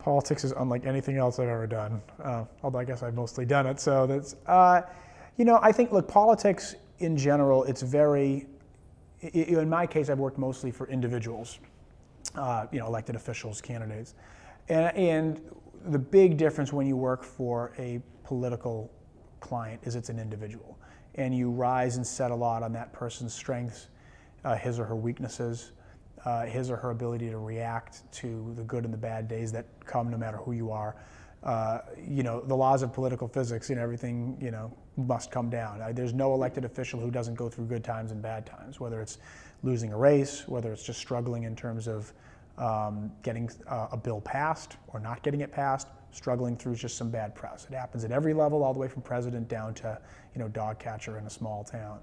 Politics is unlike anything else I've ever done, although I guess I've mostly done it. So that's, I think, look, politics in general, it's very, in my case, I've worked mostly for individuals, elected officials, candidates. And the big difference when you work for a political client is it's an individual. And you rise and set a lot on that person's strengths, his or her weaknesses, his or her ability to react to the good and the bad days that come no matter who you are. The laws of political physics, everything, must come down. There's no elected official who doesn't go through good times and bad times, whether it's losing a race, whether it's just struggling in terms of getting a bill passed or not getting it passed, struggling through just some bad press. It happens at every level, all the way from president down to, dog catcher in a small town.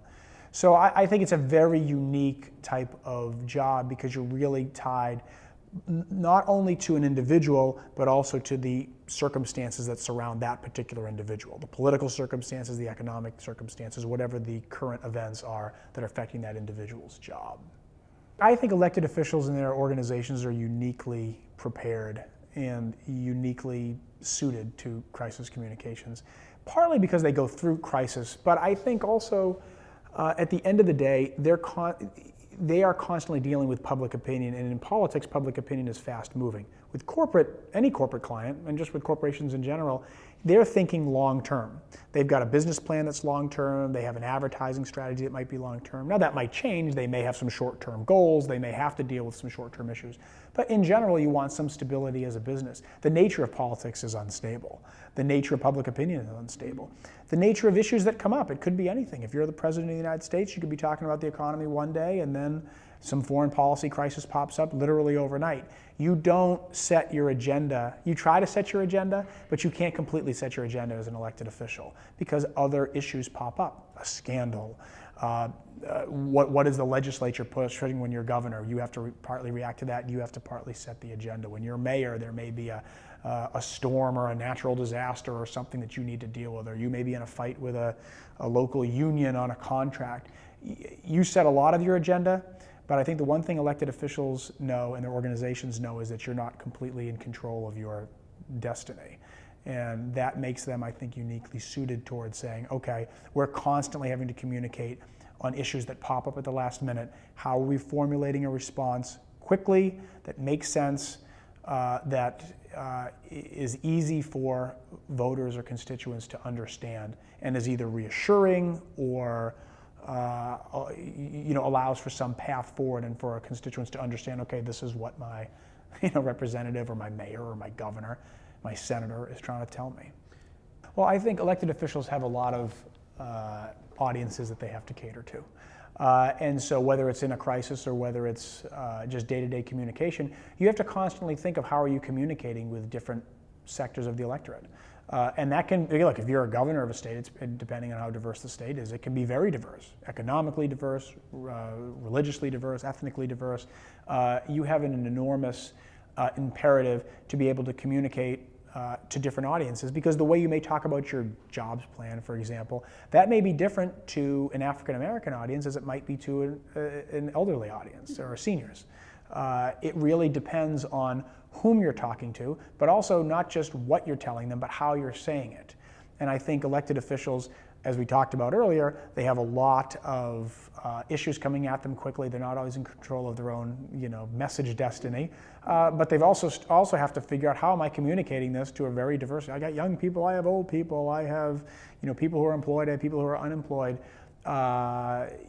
So I think it's a very unique type of job because you're really tied not only to an individual, but also to the circumstances that surround that particular individual, the political circumstances, the economic circumstances, whatever the current events are that are affecting that individual's job. I think elected officials and their organizations are uniquely prepared and uniquely suited to crisis communications, partly because they go through crisis, but I think also at the end of the day, they are constantly dealing with public opinion, and in politics, public opinion is fast moving. With any corporate client, and just with corporations in general, they're thinking long term. They've got a business plan that's long term, they have an advertising strategy that might be long term. Now that might change, they may have some short term goals, they may have to deal with some short term issues. But in general, you want some stability as a business. The nature of politics is unstable. The nature of public opinion is unstable. The nature of issues that come up, it could be anything. If you're the president of the United States, you could be talking about the economy one day and then some foreign policy crisis pops up literally overnight. You don't set your agenda. You try to set your agenda, but you can't completely set your agenda as an elected official because other issues pop up. A scandal. What is the legislature pushing when you're governor? You have to partly react to that. You have to partly set the agenda. When you're mayor, there may be a storm or a natural disaster or something that you need to deal with, or you may be in a fight with a local union on a contract. You set a lot of your agenda, but I think the one thing elected officials know and their organizations know is that you're not completely in control of your destiny. And that makes them, I think, uniquely suited towards saying, okay, we're constantly having to communicate on issues that pop up at the last minute. How are we formulating a response quickly, that makes sense, that is easy for voters or constituents to understand, and is either reassuring or allows for some path forward and for our constituents to understand, okay, this is what my representative or my mayor or my governor, my senator is trying to tell me. Well, I think elected officials have a lot of audiences that they have to cater to. And so whether it's in a crisis or whether it's just day-to-day communication, you have to constantly think of how are you communicating with different sectors of the electorate. And that can, look, if you're a governor of a state, it's depending on how diverse the state is, it can be very diverse, economically diverse, religiously diverse, ethnically diverse. You have an enormous imperative to be able to communicate to different audiences, because the way you may talk about your jobs plan, for example, that may be different to an African American audience as it might be to an elderly audience or seniors. It really depends on whom you're talking to, but also not just what you're telling them, but how you're saying it. And I think elected officials, as we talked about earlier, they have a lot of issues coming at them quickly. They're not always in control of their own, message destiny. But they've also have to figure out, how am I communicating this to a very diverse? I got young people, I have old people, I have people who are employed, I have people who are unemployed.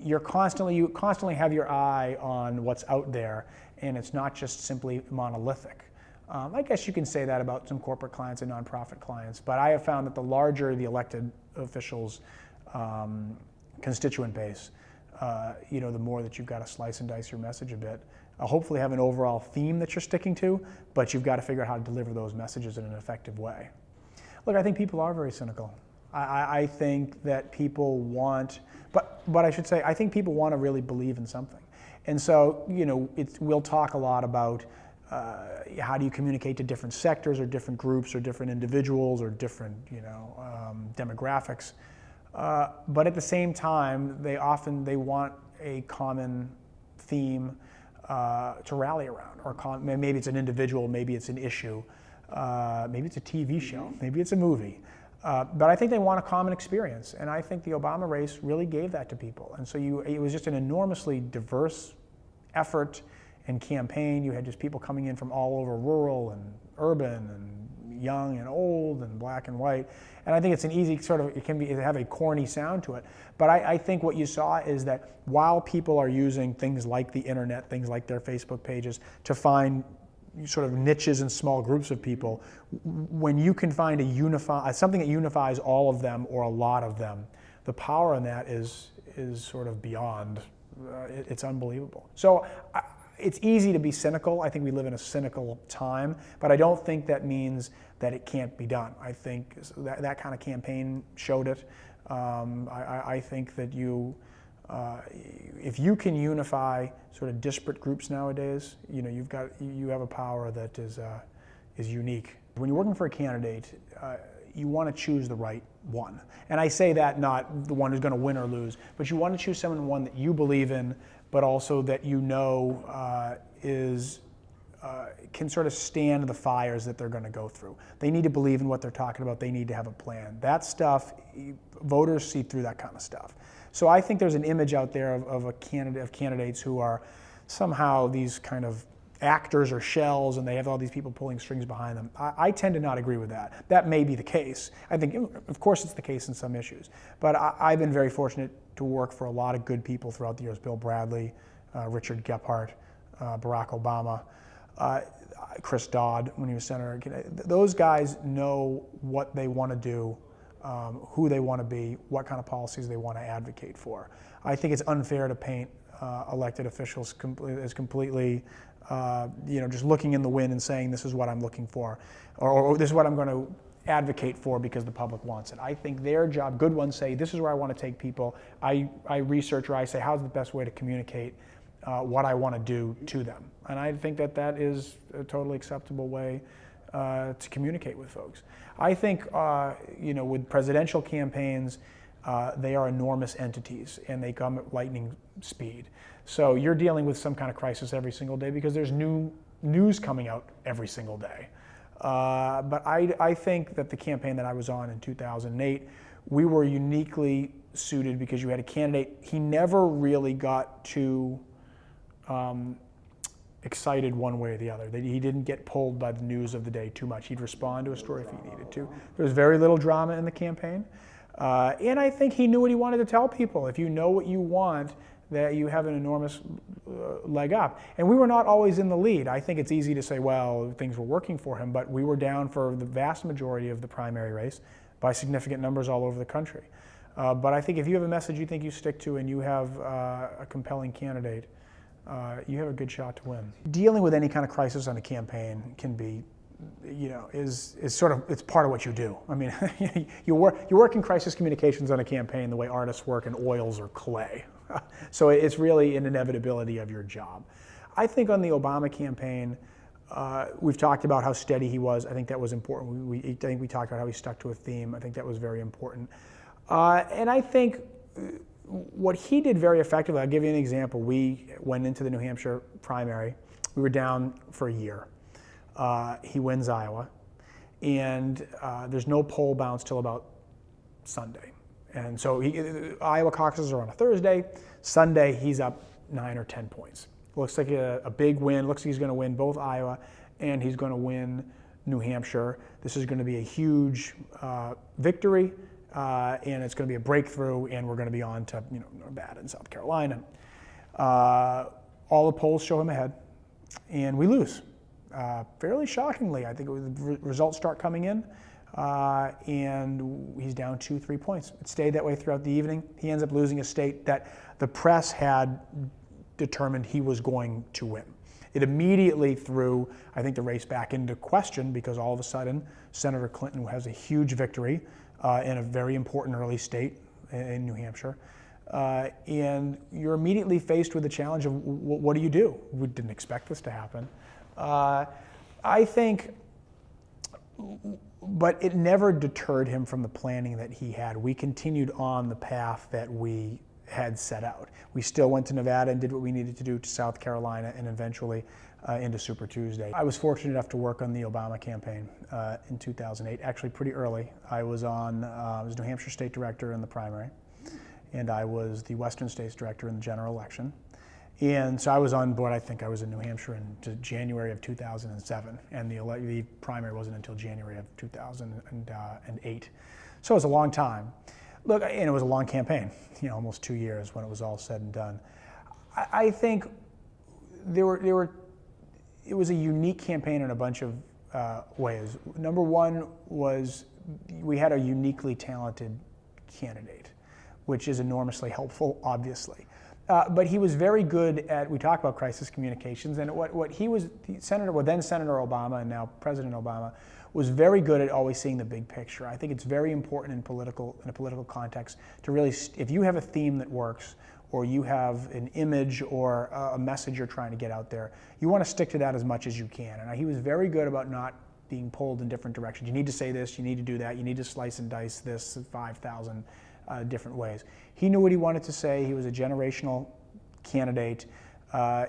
You constantly have your eye on what's out there, and it's not just simply monolithic. I guess you can say that about some corporate clients and nonprofit clients, but I have found that the larger the elected officials' constituent base, the more that you've got to slice and dice your message a bit. Hopefully have an overall theme that you're sticking to, but you've got to figure out how to deliver those messages in an effective way. Look, I think people are very cynical. I think that people want, but I should say, I think people want to really believe in something. And so, we'll talk a lot about how do you communicate to different sectors or different groups or different individuals or different, demographics. But at the same time, they want a common theme to rally around, or maybe it's an individual, maybe it's an issue. Maybe it's a TV show, maybe it's a movie. But I think they want a common experience, and I think the Obama race really gave that to people. And so it was just an enormously diverse effort and campaign. You had just people coming in from all over, rural and urban and young and old and black and white. And I think it's an easy sort of, it have a corny sound to it. But I think what you saw is that while people are using things like the internet, things like their Facebook pages to find sort of niches and small groups of people, when you can find something that unifies all of them or a lot of them, the power in that is sort of beyond, it's unbelievable. So it's easy to be cynical. I think we live in a cynical time, but I don't think that means that it can't be done. I think that kind of campaign showed it. I think that if you can unify sort of disparate groups nowadays, you have a power that is unique. When you're working for a candidate, you want to choose the right one. And I say that not the one who's going to win or lose, but you want to choose one that you believe in, but also that can sort of stand the fires that they're going to go through. They need to believe in what they're talking about. They need to have a plan. That stuff, voters see through that kind of stuff. So I think there's an image out there of candidates who are somehow these kind of actors or shells, and they have all these people pulling strings behind them. I tend to not agree with that. That may be the case. I think, of course, it's the case in some issues. But I've been very fortunate to work for a lot of good people throughout the years. Bill Bradley, Richard Gephardt, Barack Obama, Chris Dodd when he was senator. Those guys know what they want to do, who they want to be, what kind of policies they want to advocate for. I think it's unfair to paint elected officials as completely, just looking in the wind and saying this is what I'm looking for, or this is what I'm going to advocate for because the public wants it. I think their job, good ones say, this is where I want to take people. I research, or I say, how's the best way to communicate what I want to do to them? And I think that is a totally acceptable way to communicate with folks. I think, with presidential campaigns, they are enormous entities, and they come at lightning speed. So you're dealing with some kind of crisis every single day because there's new news coming out every single day. But I think that the campaign that I was on in 2008, we were uniquely suited because you had a candidate, he never really got too excited one way or the other. He didn't get pulled by the news of the day too much. He'd respond to a story if he needed to. There was very little drama in the campaign. And I think he knew what he wanted to tell people. If you know what you want, that you have an enormous leg up. And we were not always in the lead. I think it's easy to say, well, things were working for him, but we were down for the vast majority of the primary race by significant numbers all over the country. But I think if you have a message you think you stick to and you have a compelling candidate, you have a good shot to win. Dealing with any kind of crisis on a campaign can be, is sort of, it's part of what you do. I mean, you work in crisis communications on a campaign the way artists work in oils or clay. So it's really an inevitability of your job. I think on the Obama campaign, we've talked about how steady he was. I think that was important. I think we talked about how he stuck to a theme. I think that was very important. And I think what he did very effectively, I'll give you an example. We went into the New Hampshire primary. We were down for a year. He wins Iowa, and there's no poll bounce till about Sunday. And so Iowa caucuses are on a Thursday. Sunday, he's up 9 or 10 points. Looks like a big win. Looks like he's going to win both Iowa and he's going to win New Hampshire. This is going to be a huge victory, and it's going to be a breakthrough, and we're going to be on to Nevada and South Carolina. All the polls show him ahead, and we lose. Fairly shockingly, I think the results start coming in. And he's down 2-3 points. It stayed that way throughout the evening. He ends up losing a state that the press had determined he was going to win. It immediately threw, I think, the race back into question because all of a sudden Senator Clinton has a huge victory in a very important early state in New Hampshire. And you're immediately faced with the challenge of what do you do? We didn't expect this to happen. I think, but it never deterred him from the planning that he had. We continued on the path that we had set out. We still went to Nevada and did what we needed to do to South Carolina, and eventually into Super Tuesday. I was fortunate enough to work on the Obama campaign in 2008, actually pretty early. I was New Hampshire State Director in the primary, and I was the Western States Director in the general election. And so I was on board, I think I was in New Hampshire in January of 2007, and the primary wasn't until January of 2008. So it was a long time. Look, and it was a long campaign, almost 2 years when it was all said and done. I think it was a unique campaign in a bunch of ways. Number one was we had a uniquely talented candidate, which is enormously helpful, obviously. But he was very good at, we talk about crisis communications, and what he was, then Senator Obama and now President Obama, was very good at always seeing the big picture. I think it's very important in a political context to really, if you have a theme that works, or you have an image or a message you're trying to get out there, you want to stick to that as much as you can. And he was very good about not being pulled in different directions. You need to say this, you need to do that, you need to slice and dice this 5,000 different ways. He knew what he wanted to say. He was a generational candidate.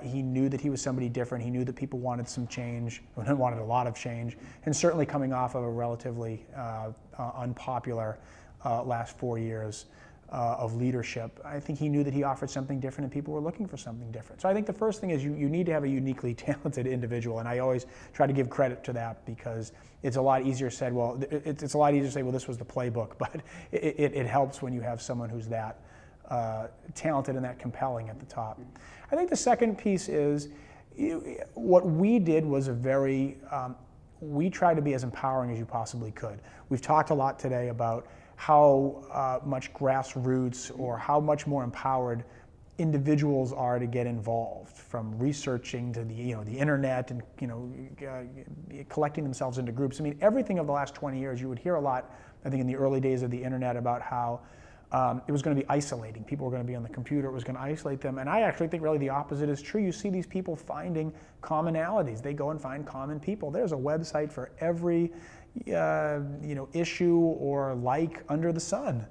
He knew that he was somebody different. He knew that people wanted some change, wanted a lot of change, and certainly coming off of a relatively unpopular last 4 years of leadership, I think he knew that he offered something different and people were looking for something different. So I think the first thing is you need to have a uniquely talented individual, and I always try to give credit to that because it's a lot easier said, well, it's a lot easier to say, well, this was the playbook, but it helps when you have someone who's that talented and that compelling at the top. I think the second piece is what we did was we tried to be as empowering as you possibly could. We've talked a lot today about how much grassroots or how much more empowered individuals are to get involved, from researching to the internet and collecting themselves into groups. I mean, everything of the last 20 years, you would hear a lot, I think in the early days of the internet, about how it was going to be isolating. People were going to be on the computer, it was going to isolate them. And I actually think really the opposite is true. You see these people finding commonalities. They go and find common people. There's a website for every issue or under the sun.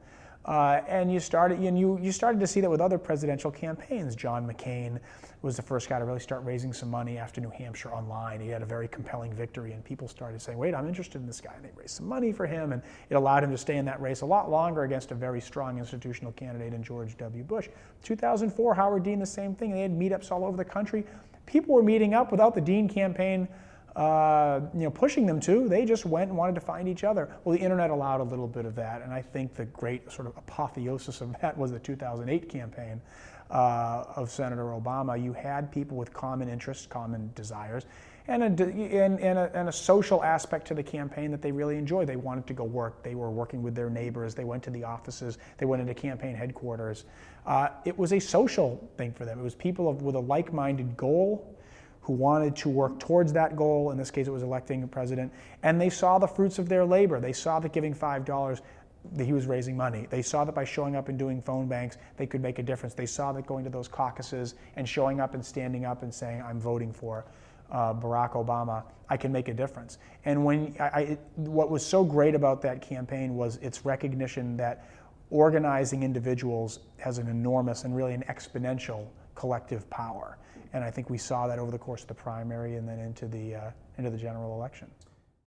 And you started to see that with other presidential campaigns. John McCain was the first guy to really start raising some money after New Hampshire online. He had a very compelling victory, and people started saying, wait, I'm interested in this guy. And they raised some money for him, and it allowed him to stay in that race a lot longer against a very strong institutional candidate in George W. Bush. 2004, Howard Dean, the same thing. They had meetups all over the country. People were meeting up without the Dean campaign pushing them to. They just went and wanted to find each other. Well, the internet allowed a little bit of that, and I think the great sort of apotheosis of that was the 2008 campaign of Senator Obama. You had people with common interests, common desires, and a social aspect to the campaign that they really enjoyed. They wanted to go work. They were working with their neighbors. They went to the offices. They went into campaign headquarters. It was a social thing for them. It was people with a like-minded goal who wanted to work towards that goal. In this case, it was electing a president. And they saw the fruits of their labor. They saw that giving $5, that he was raising money. They saw that by showing up and doing phone banks, they could make a difference. They saw that going to those caucuses and showing up and standing up and saying, I'm voting for Barack Obama, I can make a difference. And what was so great about that campaign was its recognition that organizing individuals has an enormous and really an exponential collective power. And I think we saw that over the course of the primary and then into the general election.